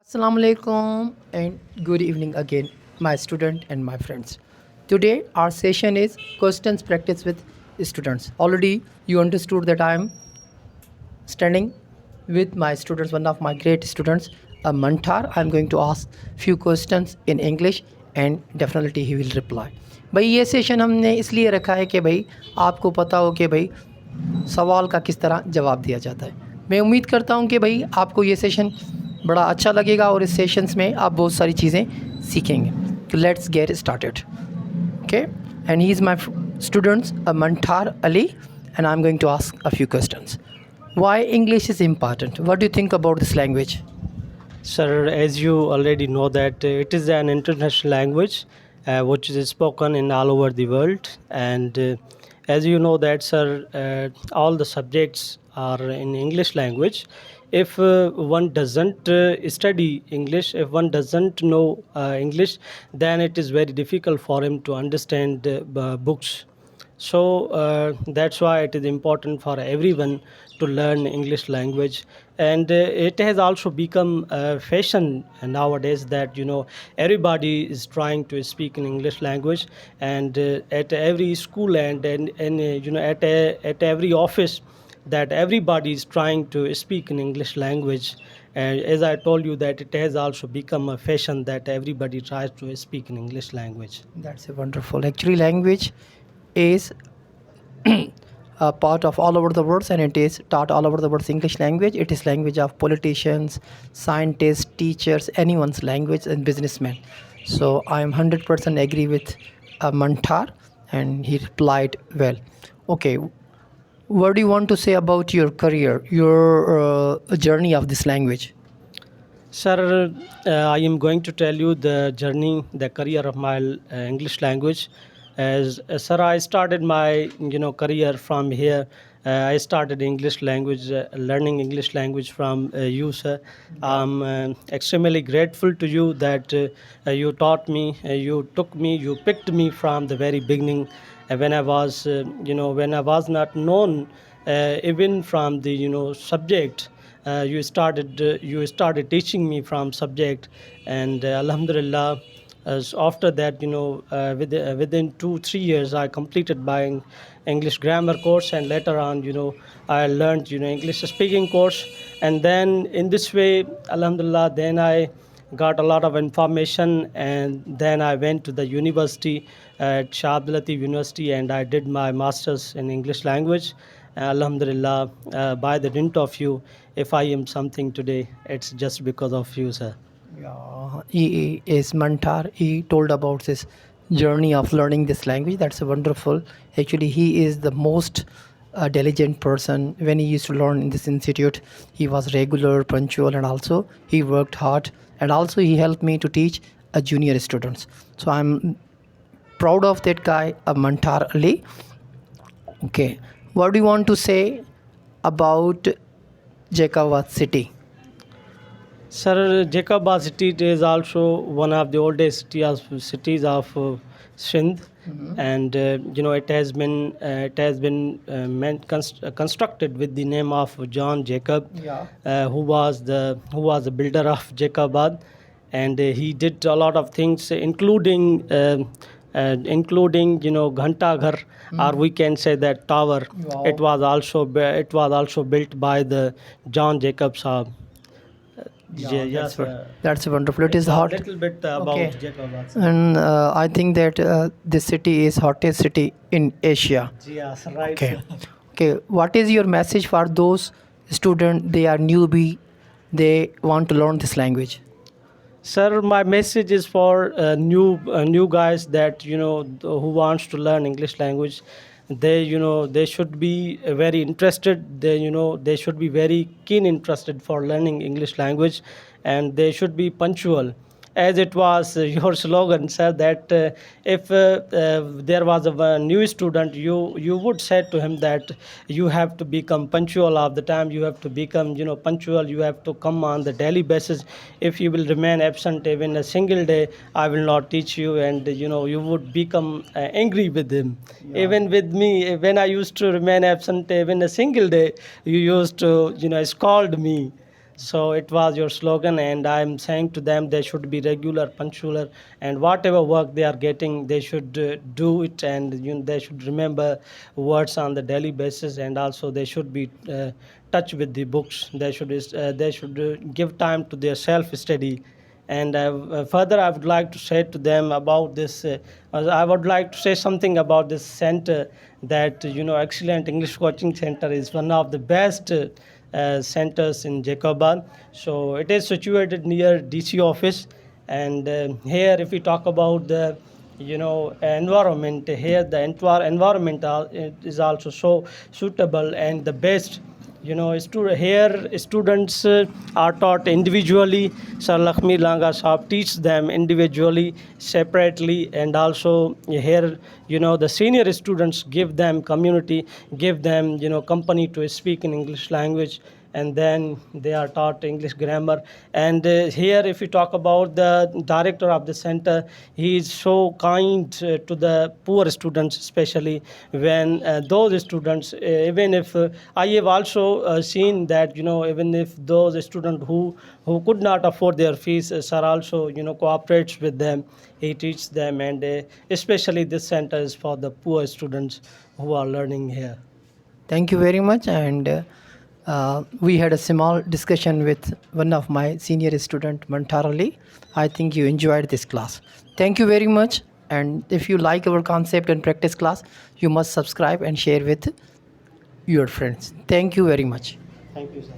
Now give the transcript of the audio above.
Assalamu alaikum and good evening again, my student and my friends. Today our session is questions practice with students. Already you understood that I am standing with my students, one of my great students, Mantar. I am going to ask few questions in English and definitely he will reply. भाई ये session हमने इसलिए रखा है कि भाई आपको पता हो कि भाई सवाल का किस तरह जवाब दिया जाता है। मैं उम्मीद करता हूँ कि भाई आपको ये सेशन बड़ा अच्छा लगेगा और इस सेशंस में आप बहुत सारी चीज़ें सीखेंगे। तो let's get started. Okay, and he is my students Manthar Ali and I am going to ask a few questions. Why English is important? What do you think about this language? Sir, as you already know that it is an international language which is spoken in all over the world, and as you know that, sir, all the subjects are in English language. If one doesn't study English, if one doesn't know English, then it is very difficult for him to understand books. So that's why it is important for everyone to learn English language, and it has also become a fashion nowadays that everybody is trying to speak in English language, and at every school and at every office that everybody is trying to speak in English language. And as I told you that it has also become a fashion that everybody tries to speak in English language. That's a wonderful. Actually, language is a part of all over the world and it is taught all over the world. English language, it is language of politicians, scientists, teachers, anyone's language and businessmen. So I am 100% agree with Mantar and he replied well. Okay, what do you want to say about your career, your journey of this language? Sir, I am going to tell you the journey, the career of my English language. As sir, I started my career from here. I started English language, learning English language from you, sir. I'm extremely grateful to you that you taught me, you took me, you picked me from the very beginning when I was, when I was not known, even from the subject. You started teaching me from subject, and alhamdulillah, as after that, within 2 3 years I completed my English grammar course, and later on, I learned English speaking course. And then in this way, alhamdulillah, then I got a lot of information, and then I went to the university at Shah Abdul Latif University, and I did my masters in English language. Alhamdulillah, by the dint of you, if I am something today, it's just because of you, sir. Yeah, he is Mantar. He told about his journey of learning this language. That's wonderful. Actually, he is the most diligent person. When he used to learn in this institute, he was regular, punctual, and also he worked hard. And also, he helped me to teach a junior students. So I'm proud of that guy, Mantar Ali. Okay, what do you want to say about Jacobabad city? Sir, Jacobabad city is also one of the oldest cities of Sindh, and it has been constructed with the name of John Jacob, Yeah. who was the builder of Jacobabad, and he did a lot of things, including Ghanta Ghar, or we can say that tower. Wow. It was also built by the John Jacob Saab. Yeah, Yes, that's wonderful. It is a hot. little bit about Okay. Jacobabad. And I think that this city is hottest city in Asia. Yes, right. Okay. Sir. Okay. What is your message for those students? They are newbie. They want to learn this language. Sir, my message is for new guys that who wants to learn English language. They should be very interested. They should be very keen interested for learning English language, and they should be punctual. As it was your slogan, sir, that if there was a new student, you would say to him that you have to become punctual all the time. You have to become punctual. You have to come on the daily basis. If you will remain absent even a single day, I will not teach you, and you would become angry with him. Yeah. Even with me, when I used to remain absent even a single day, you used to scold me. So it was your slogan, and I'm saying to them they should be regular, punctual, and whatever work they are getting, they should do it, and they should remember words on the daily basis, and also they should be touch with the books. They should give time to their self study. And further, I would like to say to them about this. I would like to say something about this center. That Excellent English Coaching Center is one of the best centers in Jacobad. So it is situated near DC office, and here, if we talk about the environment here, the environment is also so suitable and the best. Here students are taught individually. Sir Lakhmir Langa Sahab teach them individually, separately, and also here, the senior students give them community, give them, company to speak in English language, and then they are taught English grammar. And here, if we talk about the director of the center, he is so kind to the poor students, especially when those students, even if I have also seen that, even if those students who could not afford their fees, sir also, cooperates with them. He teaches them, and especially this center is for the poor students who are learning here. Thank you very much. And we had a small discussion with one of my senior student, Mantarali. I think you enjoyed this class. Thank you very much. And if you like our concept and practice class, you must subscribe and share with your friends. Thank you very much. Thank you, sir.